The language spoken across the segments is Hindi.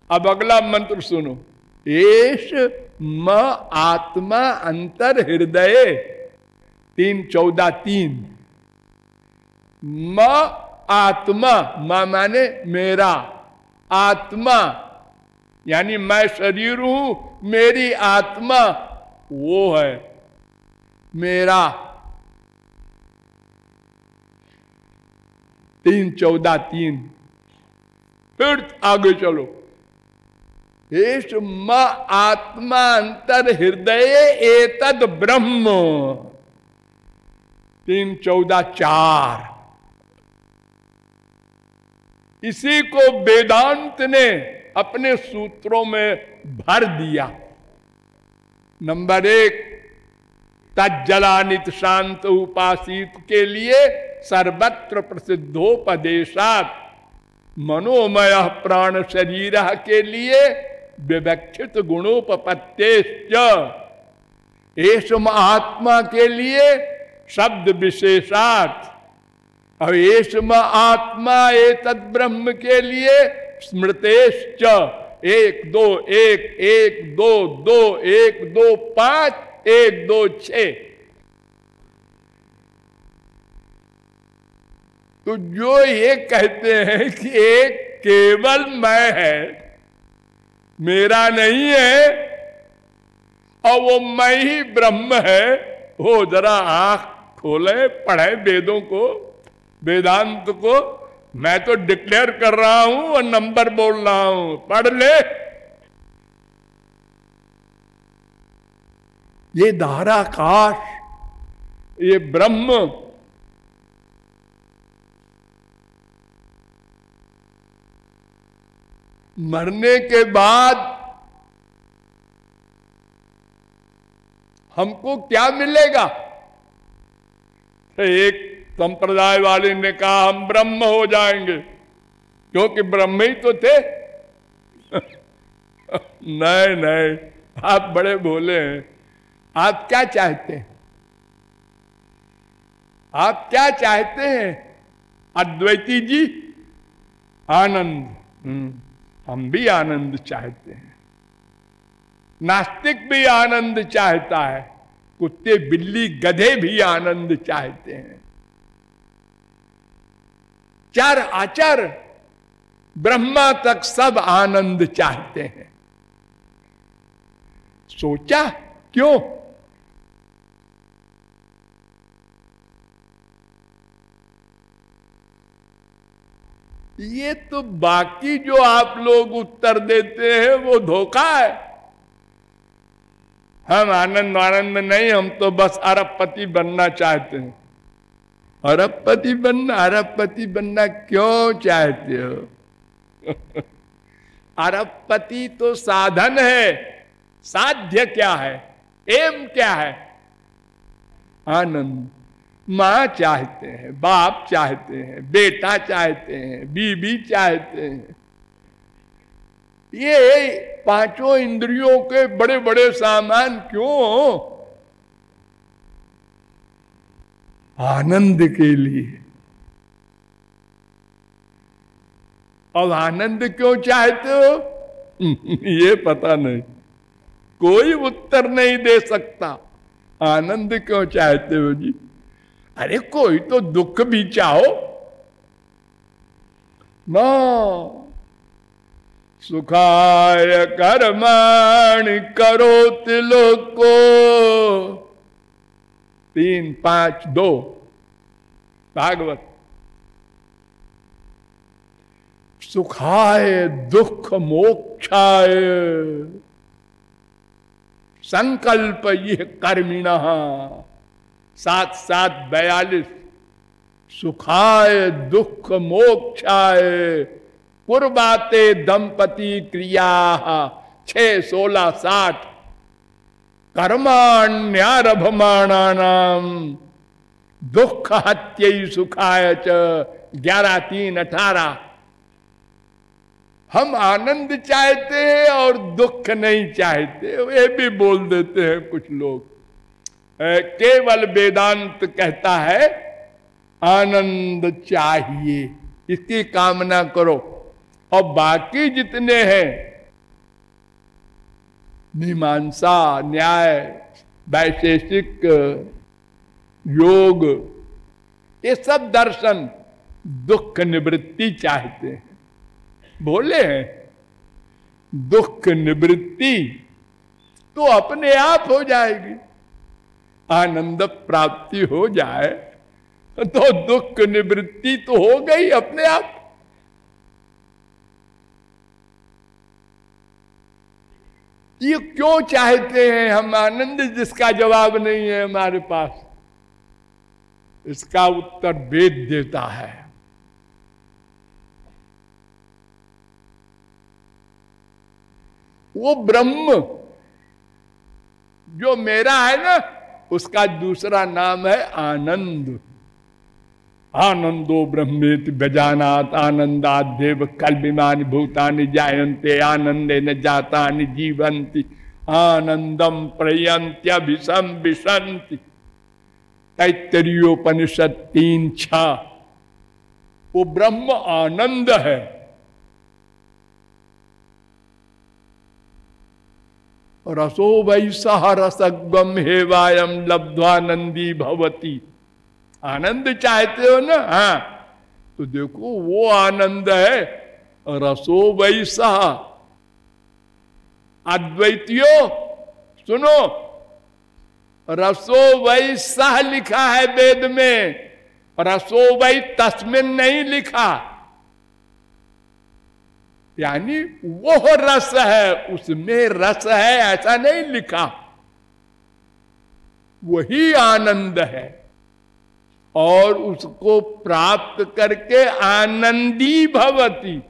अब अगला मंत्र सुनो। एष म आत्मा अंतर हृदय 3:14 म आत्मा, म माने मेरा, आत्मा यानी मैं शरीर हूं, मेरी आत्मा वो है मेरा। 3:14 फिर आगे चलो। एष म आत्मा अंतर हृदय एतद ब्रह्म 3:14 इसी को वेदांत ने अपने सूत्रों में भर दिया। नंबर 1 तज्जलानित शांत उपासित के लिए सर्वत्र प्रसिद्धोपदेशात, मनोमय प्राण शरीर के लिए विवक्षित गुणोपपत्तेश्च, एषम आत्मा के लिए शब्द विशेषात, और एषम आत्मा एतद ब्रह्म के लिए स्मृतेश्च 1 2 1 1 2 2 1 2 5 1 2 6। तो जो ये कहते हैं कि एक केवल मैं है, मेरा नहीं है, और वो मैं ही ब्रह्म है, वो जरा आंख खोले, पढ़े वेदों को, वेदांत को। मैं तो डिक्लेयर कर रहा हूं और नंबर बोल रहा हूं, पढ़ ले। ये धाराकाश, ये ब्रह्म मरने के बाद हमको क्या मिलेगा? एक संप्रदाय वाले ने कहा हम ब्रह्म हो जाएंगे, क्योंकि ब्रह्म ही तो थे। नहीं नहीं, आप बड़े भोले हैं। आप क्या चाहते हैं? आप क्या चाहते हैं अद्वैती जी? आनंद। हम भी आनंद चाहते हैं, नास्तिक भी आनंद चाहता है, कुत्ते बिल्ली गधे भी आनंद चाहते हैं। चर अचर ब्रह्मा तक सब आनंद चाहते हैं। सोचा क्यों? ये तो बाकी जो आप लोग उत्तर देते हैं वो धोखा है। हम आनंद आनंद नहीं, हम तो बस अरबपति बनना चाहते हैं। अरबपति बनना, अरबपति बनना क्यों चाहते हो? अरबपति तो साधन है, साध्य क्या है, एम क्या है? आनंद। मां चाहते हैं, बाप चाहते हैं, बेटा चाहते हैं, बीबी चाहते हैं। ये पांचों इंद्रियों के बड़े बड़े सामान क्यों? आनंद के लिए। अब आनंद क्यों चाहते हो? ये पता नहीं, कोई उत्तर नहीं दे सकता। आनंद क्यों चाहते हो जी? अरे कोई तो दुख भी चाहो ना। सुखाय कर्माणि करोति लोको 3:5:2 भागवत। सुखाय दुख मोक्षाय संकल्प ये कर्मिणः 7:42। सुखाय दुख मोक्षाय पूर्वाते दंपति क्रिया 6:16-60। कर्माण्यरभमाणानाम दुख हत्यै सुखाय च 11:3-18। हम आनंद चाहते हैं और दुख नहीं चाहते, ये भी बोल देते हैं कुछ लोग। केवल वेदांत कहता है आनंद चाहिए, इसकी कामना करो, और बाकी जितने हैं मीमांसा, न्याय, वैशेषिक, योग, ये सब दर्शन दुख निवृत्ति चाहते हैं। बोले हैं दुख निवृत्ति तो अपने आप हो जाएगी, आनंद प्राप्ति हो जाए तो दुख निवृत्ति तो हो गई अपने आप। ये क्यों चाहते हैं हम आनंद, जिसका जवाब नहीं है हमारे पास? इसका उत्तर वेद देता है। वो ब्रह्म जो मेरा है ना, उसका दूसरा नाम है आनंद। आनंदो ब्रह्मेति व्यजानात् आनंदादेव कल्पिमानि भूतानि जायन्ते आनंदेन जातानि जीवन्ति आनंदम प्रयन्त्यभिसं विशन्ति। तैत्तरीयोपनिषद 3:6। वो ब्रह्म आनंद है। रसो वैसह रसगम हेवायम लब्ध्वानंदी भवती। आनंद चाहते हो ना? हाँ, तो देखो वो आनंद है रसो वैसह। अद्वैतियों सुनो, रसो वैसह लिखा है वेद में, रसो वै तस्मिन नहीं लिखा। यानी वो रस है, उसमें रस है ऐसा नहीं लिखा। वही आनंद है और उसको प्राप्त करके आनंदी भवति,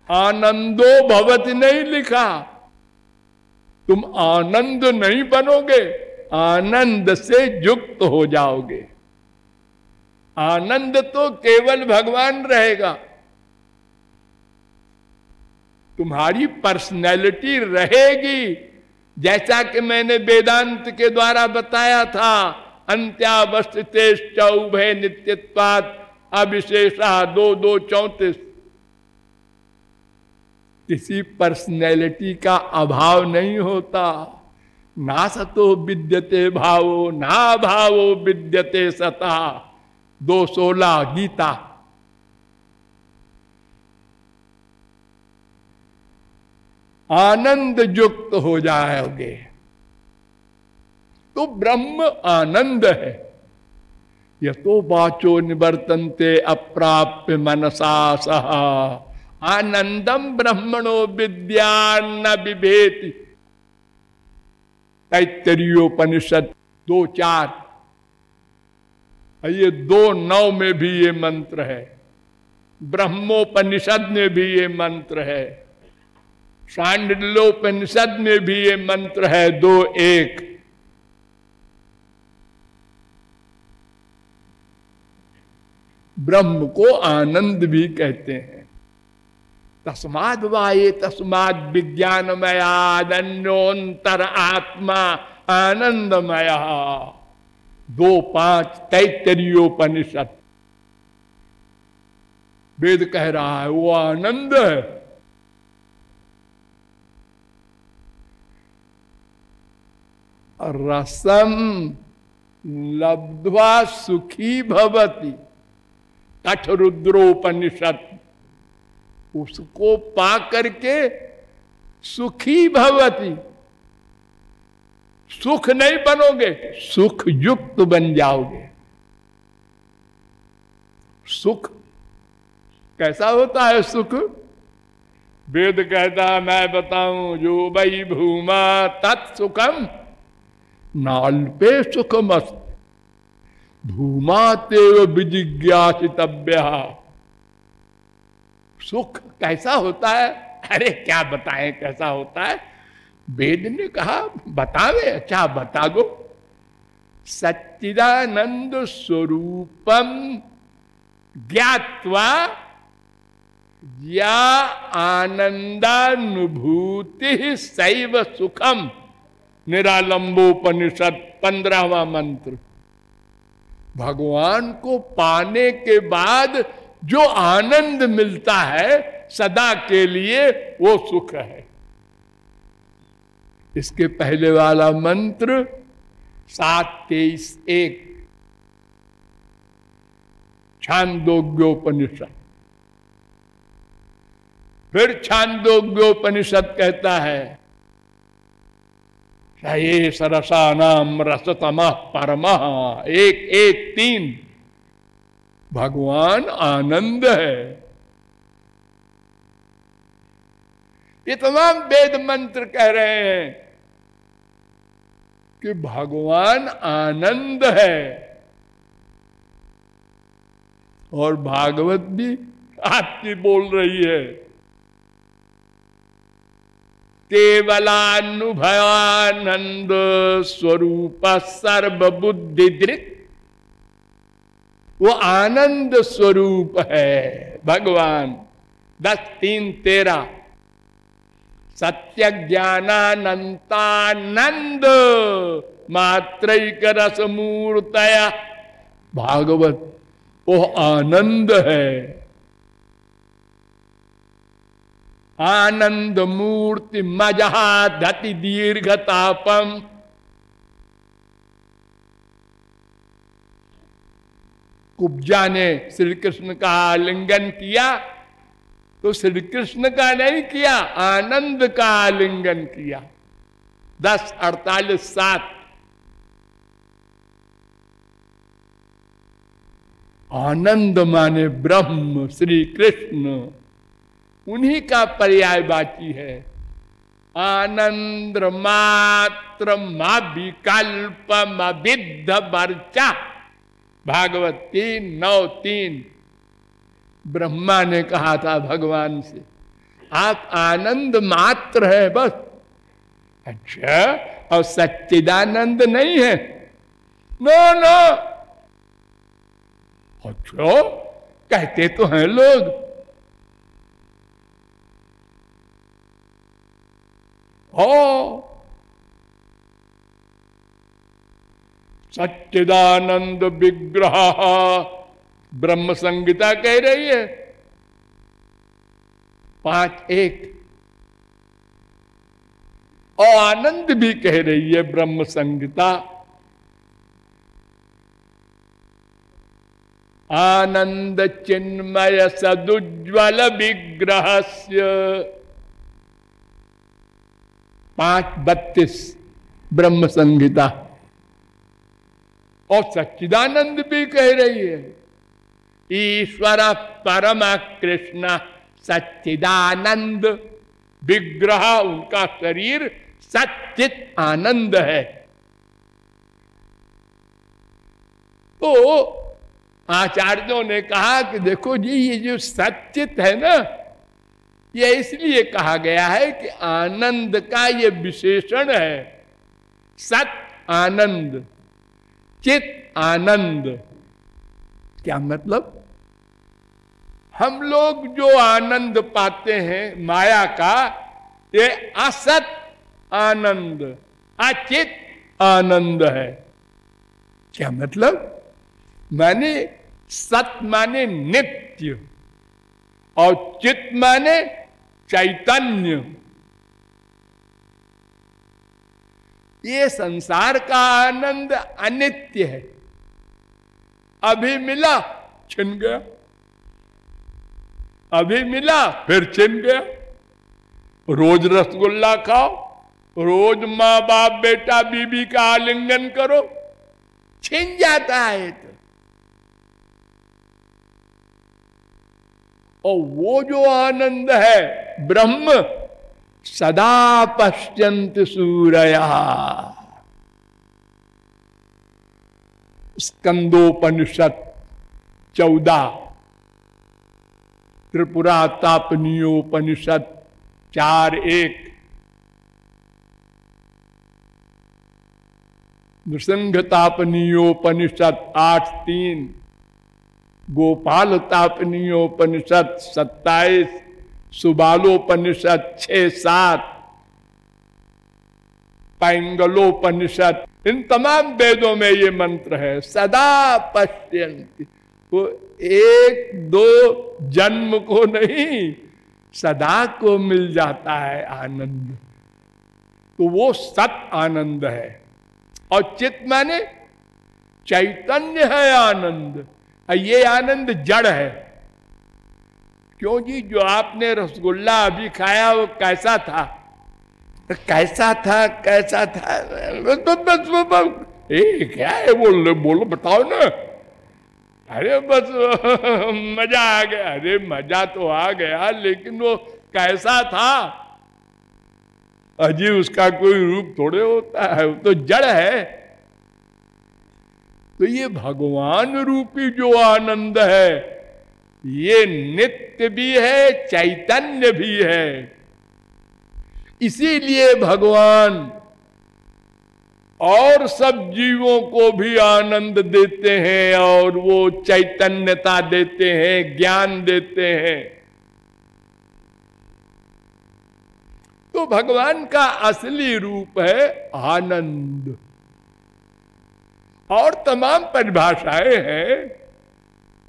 आनंदो भवति नहीं लिखा। तुम आनंद नहीं बनोगे, आनंद से युक्त हो जाओगे। आनंद तो केवल भगवान रहेगा। तुम्हारी पर्सनैलिटी रहेगी, जैसा कि मैंने वेदांत के द्वारा बताया था। अंत्यावस्थितेश्च उभय नित्यत्वात् अविशेषा 2:2:34। किसी पर्सनैलिटी का अभाव नहीं होता। ना सतो विद्यते भावो ना भावो विद्यते सता 2:16 गीता। आनंद युक्त हो जाओगे तो ब्रह्म आनंद है। यतो वाचो निवर्तन्ते अप्राप्य मनसा सह आनंदम ब्रह्मणो विद्यान्न बिभेति। तैत्तरीयोपनिषद 2:4। ये 2:9 में भी ये मंत्र है, ब्रह्मोपनिषद में भी ये मंत्र है, शांडिल्योपनिषद में भी ये मंत्र है 2:1। ब्रह्म को आनंद भी कहते हैं। तस्माद् वाये तस्माद् विज्ञानमया अनन्योन्तर आत्मा आनंदमया 2:5 तैत्तरीयोपनिषद। वेद कह रहा है वो आनंद है। रसम लब्ध्वा सुखी भवति कठरुद्रोपनिषद। उसको पा करके सुखी भवति। सुख नहीं बनोगे, सुख युक्त बन जाओगे। सुख कैसा होता है? सुख वेद कहता मैं बताऊं, जो वै भूमा तत्सुखम नाल्पे सुखमस्त भूमा तेव विजिज्ञासितव्य। सुख कैसा होता है? अरे क्या बताएं कैसा होता है? वेद ने कहा बतावे, अच्छा बता दो। सच्चिदानंद स्वरूपम ज्ञात्वा या आनंदानुभूति सैव सुखम। निरालंबोपनिषद 15वां मंत्र। भगवान को पाने के बाद जो आनंद मिलता है सदा के लिए, वो सुख है। इसके पहले वाला मंत्र 7:23:1 छांदोग्योपनिषद। फिर छांदोग्योपनिषद कहता है ये सरसानाम रसतमः परमः 1:1:3 भगवान आनंद है। ये तमाम वेद मंत्र कह रहे हैं कि भगवान आनंद है। और भागवत भी आपकी बोल रही है केवलानुभवानंद स्वरूप सर्वबुद्धि दृक्। वो आनंद स्वरूप है भगवान। 10:3-13 सत्य ज्ञानानंतानंद मात्रैक रस मूर्तया। भागवत वो आनंद है। आनंद मूर्ति मजहा धति दीर्घतापम। कुब्जा ने श्री कृष्ण का आलिंगन किया तो श्री कृष्ण का नहीं किया, आनंद का आलिंगन किया। 10:48-7 आनंद माने ब्रह्म श्री कृष्ण, उन्हीं का पर्यायवाची है। आनंद मात्र मा विकल्प विद्ध वर्चा। भागवत 3:9-3 ब्रह्मा ने कहा था भगवान से आप आनंद मात्र है बस। अच्छा, और सच्चिदानंद नहीं है? No no. अच्छा, कहते तो हैं लोग। हो सच्चिदानंद विग्रह ब्रह्म संहिता कह रही है 5:1। और आनंद भी कह रही है ब्रह्म संहिता। आनंद चिन्मय सदुज्वल विग्रहस्य 5:32 ब्रह्म संहिता। और सच्चिदानंद भी कह रही है ईश्वर परम कृष्ण सच्चिदानंद विग्रह। उनका शरीर सच्चित आनंद है। तो आचार्यों ने कहा कि देखो जी, ये जो सच्चित है ना, ये इसलिए कहा गया है कि आनंद का ये विशेषण है। सत आनंद, चित आनंद। क्या मतलब? हम लोग जो आनंद पाते हैं माया का, ये असत आनंद, अचित आनंद है। क्या मतलब? माने सत माने नित्य और चित माने चैतन्य। ये संसार का आनंद अनित्य है। अभी मिला छिन गया, अभी मिला फिर छिन गया। रोज रसगुल्ला खाओ, रोज माँ बाप बेटा बीबी का आलिंगन करो, छिन जाता है। तो और वो जो आनंद है ब्रह्म, सदा पश्यन्ति सूरया। स्कंदोपनिषद 14, त्रिपुरा तापनीयोपनिषद 4:1, नृसिंह तापनीयोपनिषद 8:3, गोपाल तापनीयोपनिषद 27, सुबालोपनिषद 6-7, पैंगलोपनिषद, इन तमाम वेदों में ये मंत्र है सदा पश्यन्ति। वो 1-2 जन्म को नहीं, सदा को मिल जाता है आनंद। तो वो सत आनंद है। और चित माने चैतन्य है आनंद। ये आनंद जड़ है। क्यों जी? जो आपने रसगुल्ला अभी खाया वो कैसा था? कैसा था, कैसा था? क्या है? बोलो बोलो, बताओ ना। अरे बस मजा आ गया। अरे मजा तो आ गया, लेकिन वो कैसा था? अजी उसका कोई रूप थोड़े होता है, वो तो जड़ है। तो ये भगवान रूपी जो आनंद है, ये नित्य भी है, चैतन्य भी है। इसीलिए भगवान और सब जीवों को भी आनंद देते हैं, और वो चैतन्यता देते हैं, ज्ञान देते हैं। तो भगवान का असली रूप है आनंद। और तमाम परिभाषाएं हैं।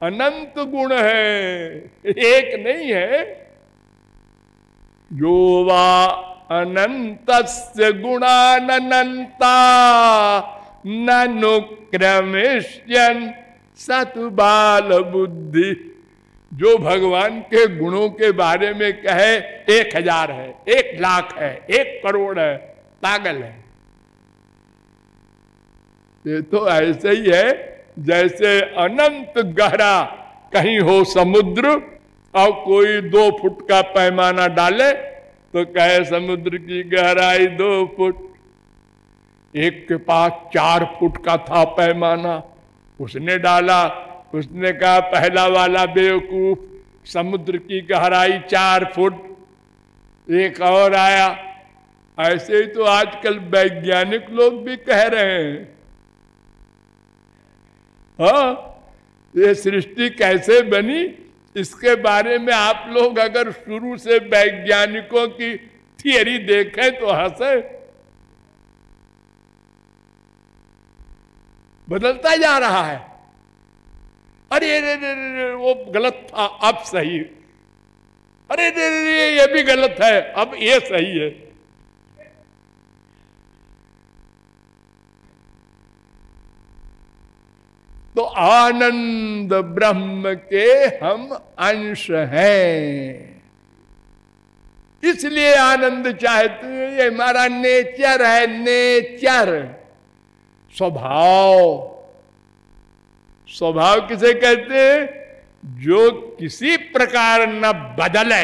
अनंत गुण है, एक नहीं है। जो वा अनंतस्य गुणानंता ननुक्रमिष्यन् सतु बाल बुद्धि। जो भगवान के गुणों के बारे में कहे 1000 है, 1,00,000 है, 1 करोड़ है, पागल है। ये तो ऐसे ही है जैसे अनंत गहरा कहीं हो समुद्र, और कोई 2 फुट का पैमाना डाले तो कहे समुद्र की गहराई 2 फुट। एक के पास 4 फुट का था पैमाना, उसने डाला, उसने कहा पहला वाला बेवकूफ, समुद्र की गहराई 4 फुट। एक और आया। ऐसे ही तो आजकल वैज्ञानिक लोग भी कह रहे हैं। हाँ, ये सृष्टि कैसे बनी, इसके बारे में आप लोग अगर शुरू से वैज्ञानिकों की थियरी देखें तो हंसे। बदलता जा रहा है। अरे वो गलत था, अब सही। अरे ये भी गलत है, अब ये सही है। तो आनंद ब्रह्म के हम अंश हैं, इसलिए आनंद चाहते हैं। ये हमारा नेचर है, नेचर, स्वभाव। स्वभाव किसे कहते हैं? जो किसी प्रकार न बदले।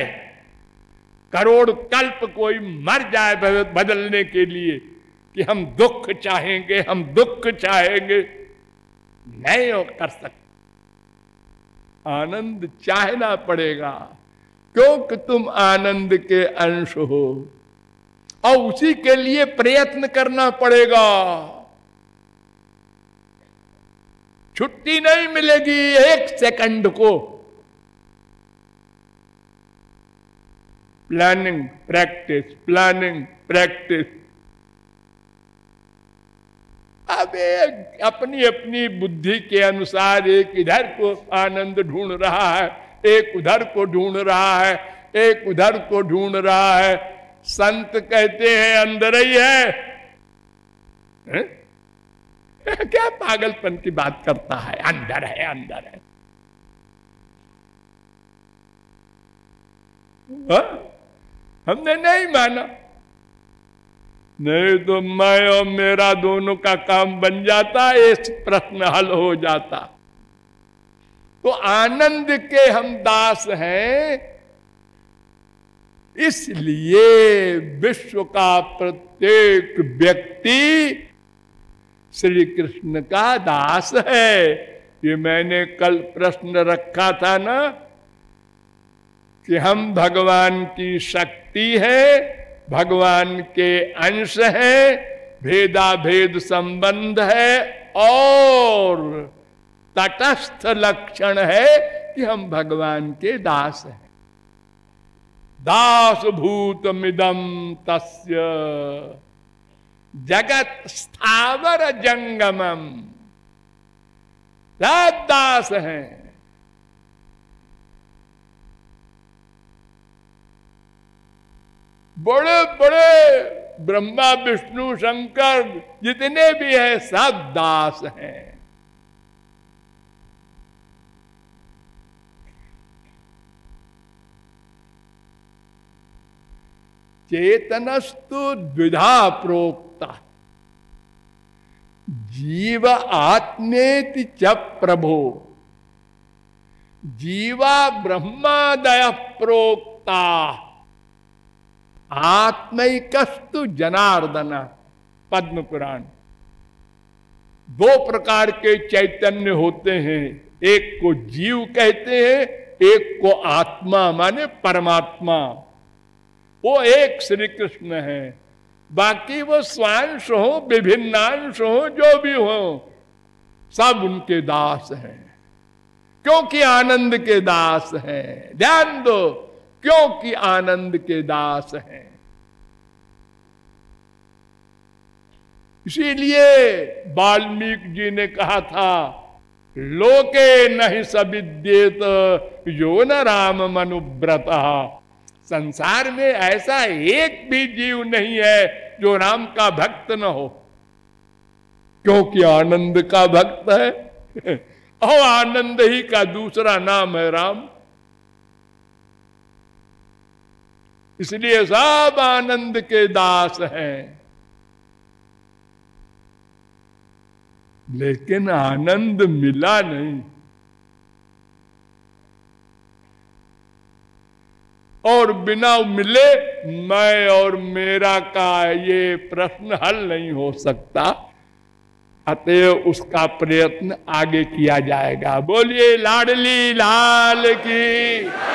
करोड़ कल्प कोई मर जाए बदलने के लिए कि हम दुख चाहेंगे, हम दुख चाहेंगे, नहीं हो कर सकते। आनंद चाहना पड़ेगा, क्योंकि तुम आनंद के अंश हो, और उसी के लिए प्रयत्न करना पड़ेगा। छुट्टी नहीं मिलेगी 1 सेकंड को। Planning practice, planning practice. अब अपनी अपनी बुद्धि के अनुसार एक इधर को आनंद ढूंढ रहा है, एक उधर को ढूंढ रहा है, एक उधर को ढूंढ रहा है। संत कहते हैं अंदर ही है, क्या पागलपन की बात करता है? अंदर है, अंदर है। हमने नहीं माना, नहीं तो मैं और मेरा दोनों का काम बन जाता, इस प्रश्न हल हो जाता। तो आनंद के हम दास हैं, इसलिए विश्व का प्रत्येक व्यक्ति श्री कृष्ण का दास है। ये मैंने कल प्रश्न रखा था ना कि हम भगवान की शक्ति है, भगवान के अंश है, भेदा भेद संबंध है, और तटस्थ लक्षण है कि हम भगवान के दास हैं। दास भूतमिदं तस्य जगत स्थावर जंगमम। सब दास हैं। बड़े बड़े ब्रह्मा विष्णु शंकर जितने भी हैं सब दास हैं। चेतनस्तु द्विधा प्रोक्ता जीव आत्मेति च प्रभो जीवा ब्रह्मादय प्रोक्ता आत्मैकस्तु जनार्दन। पद्म पुराण। दो प्रकार के चैतन्य होते हैं, एक को जीव कहते हैं, एक को आत्मा माने परमात्मा। वो एक श्री कृष्ण है, बाकी वो स्वांश हो विभिन्नांश हो जो भी हो सब उनके दास हैं, क्योंकि आनंद के दास हैं। ध्यान दो, क्योंकि आनंद के दास हैं। इसीलिए वाल्मीकि जी ने कहा था लोके नहीं सविद्येत यो न राम मनुव्रत। संसार में ऐसा एक भी जीव नहीं है जो राम का भक्त न हो, क्योंकि आनंद का भक्त है और आनंद ही का दूसरा नाम है राम। इसलिए सब आनंद के दास हैं। लेकिन आनंद मिला नहीं, और बिना मिले मैं और मेरा का ये प्रश्न हल नहीं हो सकता। अतएव उसका प्रयत्न आगे किया जाएगा। बोलिए लाडली लाल की।